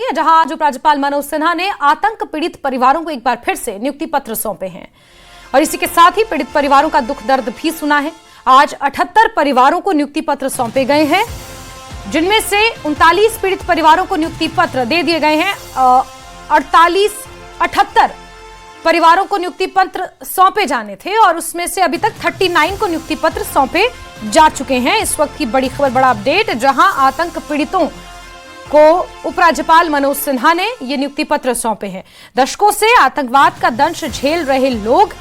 है, जहां आज उपराज्यपाल मनोज सिन्हा ने आतंक पीड़ित परिवारों को एक बार फिर से नियुक्ति पत्र सौंपे हैं और इसी के साथ ही पीड़ित परिवारों का दुख दर्द भी सुना है। आज 78 परिवारों को नियुक्ति पत्र सौंपे गए हैं, जिनमें से 39 पीड़ित परिवारों को नियुक्ति पत्र दे दिए गए हैं। 78 परिवारों को नियुक्ति पत्र सौंपे जाने थे और उसमें से अभी तक 39 को नियुक्ति पत्र सौंपे जा चुके हैं। इस वक्त की बड़ी खबर, बड़ा अपडेट, जहां आतंक पीड़ितों को उपराज्यपाल मनोज सिन्हा ने ये नियुक्ति पत्र सौंपे हैं। दशकों से आतंकवाद का दंश झेल रहे लोग,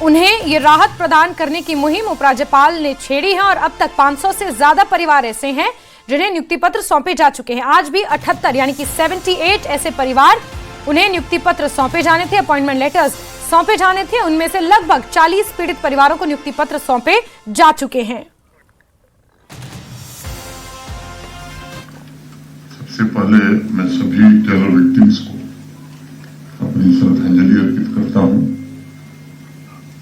उन्हें ये राहत प्रदान करने की मुहिम उपराज्यपाल ने छेड़ी है और अब तक 500 से ज्यादा परिवार ऐसे हैं जिन्हें नियुक्ति पत्र सौंपे जा चुके हैं। आज भी 78 यानी कि 78 ऐसे परिवार, उन्हें नियुक्ति पत्र सौंपे जाने थे, अपॉइंटमेंट लेटर्स सौंपे जाने थे। उनमें से लगभग 40 पीड़ित परिवारों को नियुक्ति पत्र सौंपे जा चुके हैं। सबसे पहले मैं सभी टेरर विक्टिम्स को अपनी श्रद्धांजलि अर्पित करता हूं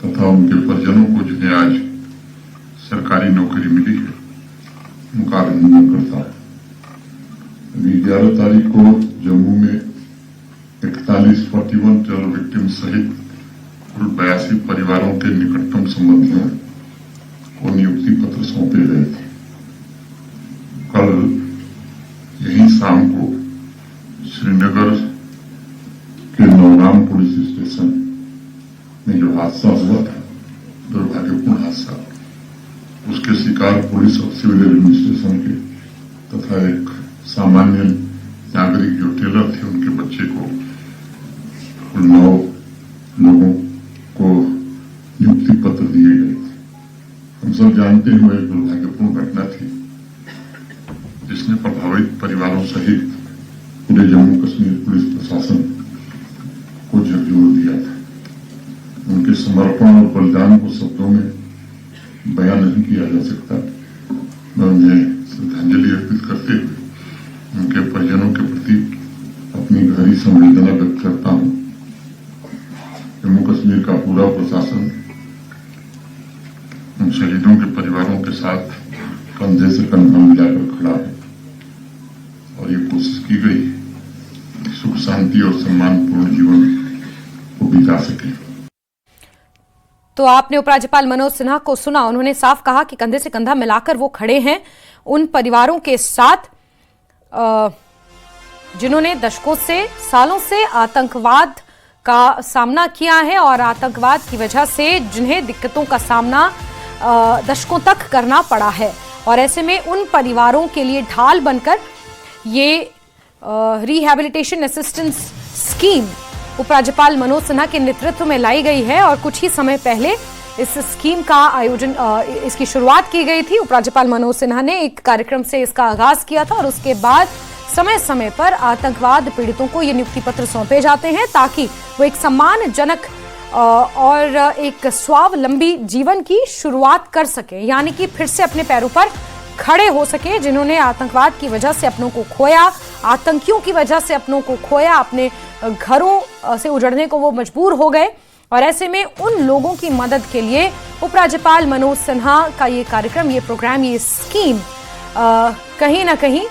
तथा उनके परिजनों को जिन्हें आज सरकारी नौकरी मिली है उनका अभिनंदन करता हूं। अभी 11 तारीख को जम्मू में 41 टेरर विक्टिम सहित कुल 82 परिवारों के निकटतम संबंधियों को नियुक्ति पत्र सौंपे गए थे। कल यही शाम को श्रीनगर के नौगाम पुलिस स्टेशन में जो हादसा हुआ था, दुर्भाग्यपूर्ण हादसा, उसके शिकार पुलिस और सिविल एडमिनिस्ट्रेशन के तथा एक सामान्य नागरिक जो टेलर थे उनके बच्चे को, कुल 9 लोगों को नियुक्ति पत्र दिए गए थे। हम सब जानते हैं वह एक दुर्भाग्यपूर्ण घटना थी जिसने प्रभावित परिवारों सहित पूरे जम्मू कश्मीर पुलिस प्रशासन को झकझोर दिया था। उनके समर्पण और बलिदान को शब्दों में बयान नहीं किया जा सकता। मैं उन्हें श्रद्धांजलि अर्पित करते हुए उनके परिजनों के प्रति अपनी गहरी संवेदना व्यक्त करता हूं। जम्मू कश्मीर का पूरा प्रशासन उन शहीदों के परिवारों के साथ कंधे से कंधा मिलाकर खड़ा है और ये कोशिश की गई कि सुख शांति और सम्मानपूर्ण जीवन को बिता सके। तो आपने उपराज्यपाल मनोज सिन्हा को सुना। उन्होंने साफ कहा कि कंधे से कंधा मिलाकर वो खड़े हैं उन परिवारों के साथ जिन्होंने दशकों से, सालों से आतंकवाद का सामना किया है और आतंकवाद की वजह से जिन्हें दिक्कतों का सामना दशकों तक करना पड़ा है। और ऐसे में उन परिवारों के लिए ढाल बनकर ये रिहैबिलिटेशन असिस्टेंस स्कीम उपराज्यपाल मनोज सिन्हा के नेतृत्व में लाई गई है और कुछ ही समय पहले इस स्कीम का आयोजन, इसकी शुरुआत की गई थी। उपराज्यपाल मनोज सिन्हा ने एक कार्यक्रम से इसका आगाज किया था और उसके बाद समय समय पर आतंकवाद पीड़ितों को ये नियुक्ति पत्र सौंपे जाते हैं ताकि वो एक सम्मानजनक और एक स्वावलंबी जीवन की शुरुआत कर सके, यानी कि फिर से अपने पैरों पर खड़े हो सके। जिन्होंने आतंकवाद की वजह से अपनों को खोया, आतंकियों की वजह से अपनों को खोया, अपने घरों से उजड़ने को वो मजबूर हो गए और ऐसे में उन लोगों की मदद के लिए उपराज्यपाल मनोज सिन्हा का ये कार्यक्रम, ये प्रोग्राम, ये स्कीम कहीं ना कहीं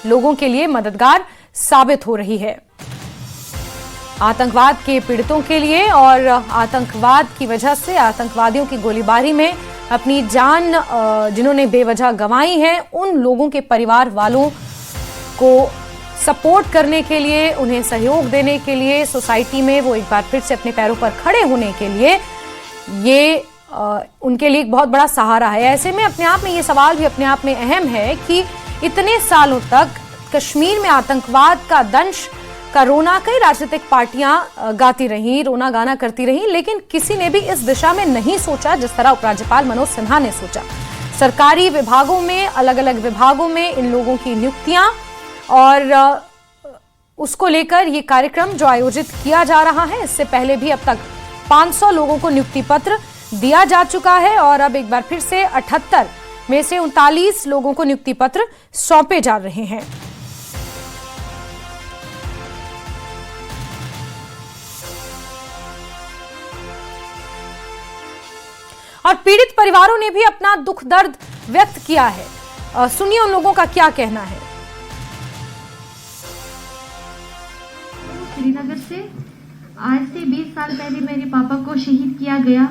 लोगों के लिए मददगार साबित हो रही है। आतंकवाद के पीड़ितों के लिए और आतंकवाद की वजह से, आतंकवादियों की गोलीबारी में अपनी जान जिन्होंने बेवजह गंवाई है, उन लोगों के परिवार वालों को सपोर्ट करने के लिए, उन्हें सहयोग देने के लिए, सोसाइटी में वो एक बार फिर से अपने पैरों पर खड़े होने के लिए ये उनके लिए एक बहुत बड़ा सहारा है। ऐसे में अपने आप में ये सवाल भी अपने आप में अहम है कि इतने सालों तक कश्मीर में आतंकवाद का दंश का रोना कई राजनीतिक पार्टियां गाती रहीं, रोना गाना करती रहीं, लेकिन किसी ने भी इस दिशा में नहीं सोचा जिस तरह उपराज्यपाल मनोज सिन्हा ने सोचा। सरकारी विभागों में, अलग अलग विभागों में इन लोगों की नियुक्तियां और उसको लेकर ये कार्यक्रम जो आयोजित किया जा रहा है, इससे पहले भी अब तक 500 लोगों को नियुक्ति पत्र दिया जा चुका है और अब एक बार फिर से 78 में से 39 लोगों को नियुक्ति पत्र सौंपे जा रहे हैं। और पीड़ित परिवारों ने भी अपना दुख दर्द व्यक्त किया है। सुनिए उन लोगों का क्या कहना है। श्रीनगर से। आज से 20 साल पहले मेरे पापा को शहीद किया गया।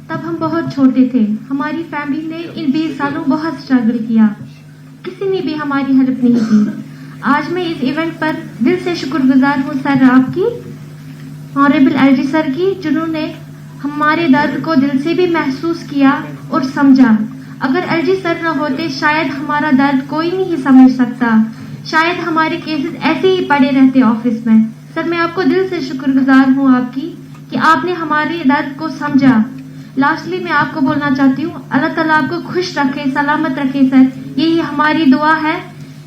तब हम बहुत छोटे थे। हमारी फैमिली ने इन 20 सालों बहुत स्ट्रगल किया, किसी ने भी हमारी हेल्प नहीं की। आज मैं इस इवेंट पर दिल से शुक्रगुजार हूँ सर आपकी, ऑनरेबल एलजी सर की, जिन्होंने हमारे दर्द को दिल से भी महसूस किया और समझा। अगर एलजी सर न होते शायद हमारा दर्द कोई नहीं समझ सकता, शायद हमारे केसेस ऐसे ही पड़े रहते ऑफिस में। सर मैं आपको दिल से शुक्रगुजार हूँ आपकी कि आपने हमारे दर्द को समझा। लास्टली मैं आपको बोलना चाहती हूँ, अल्लाह ताला आपको खुश रखे, सलामत रखे सर, यही हमारी दुआ है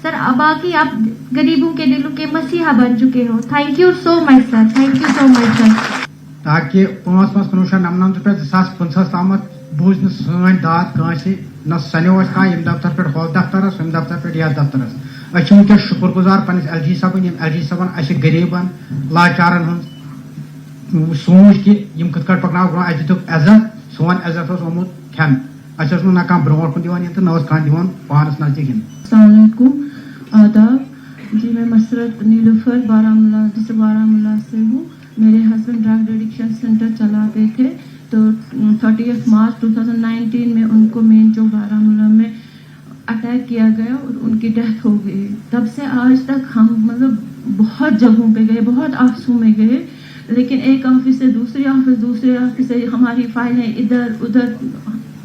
सर। बाकी आप गरीबों के दिलों के मसीहा बन चुके हो। Thank you so much sir, thank you so much sir. ताकि 5/5/1999 पे 2015 तम बूझ सन दाद कांसी न सनो कम दफ्तर पे हो दफ्तरस हम दफ्तर पे या दफ्तरस अच्छे वनस शुक्रगुजार पन्नस एलजी सबन एलजी सबन अस गरीबन लाचारन हूँ सूझ कि कत कट पकना ब्रो अस दुक इज्जत सोन इज्जत ओमुत खेन अस ना कह ब्रोह कुन दिवान तो न कह दिवान पानस नजदीक। आदाब जी, मैं मसरत नीलूफर बारामूला जिसे बारामूला से हूँ। मेरे हस्बैंड ड्रग एडिक्शन सेंटर चलाते थे, तो 30 मार्च 2019 में उनको मेन चौक बारामूला में अटैक किया गया और उनकी डेथ हो गई। तब से आज तक हम मतलब बहुत जगहों पे गए, बहुत ऑफिसों में गए, लेकिन एक ऑफिस से दूसरे ऑफिस से हमारी फाइलें इधर उधर,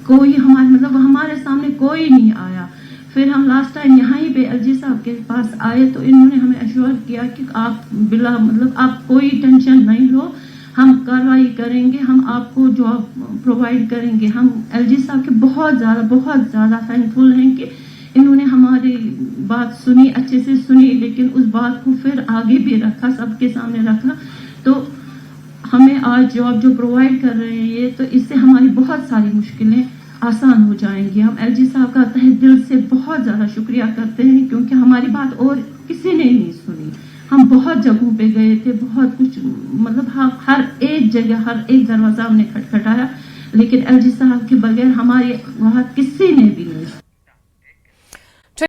कोई हमारे सामने कोई नहीं आया। फिर हम लास्ट टाइम यहाँ ही पे एलजी साहब के पास आए तो इन्होंने हमें एश्योर किया कि आप बिला आप कोई टेंशन नहीं लो, हम कार्रवाई करेंगे, हम आपको जॉब प्रोवाइड करेंगे। हम एलजी साहब के बहुत ज़्यादा थैंकफुल हैं कि इन्होंने हमारी बात सुनी, अच्छे से सुनी, लेकिन उस बात को फिर आगे भी रखा, सबके सामने रखा। तो हमें आज जॉब जो प्रोवाइड कर रहे हैं ये, तो इससे हमारी बहुत सारी मुश्किलें आसान हो जाएंगी। हम एलजी साहब का तहे दिल से बहुत ज़्यादा शुक्रिया करते हैं, क्योंकि हमारी बात और किसी ने नहीं सुनी। हम बहुत जगहों पे गए थे, बहुत कुछ हम हर एक जगह, हर एक दरवाजा हमने खटखटाया, लेकिन एलजी साहब के बगैर हमारी बात किसी ने भी नहीं सुनी।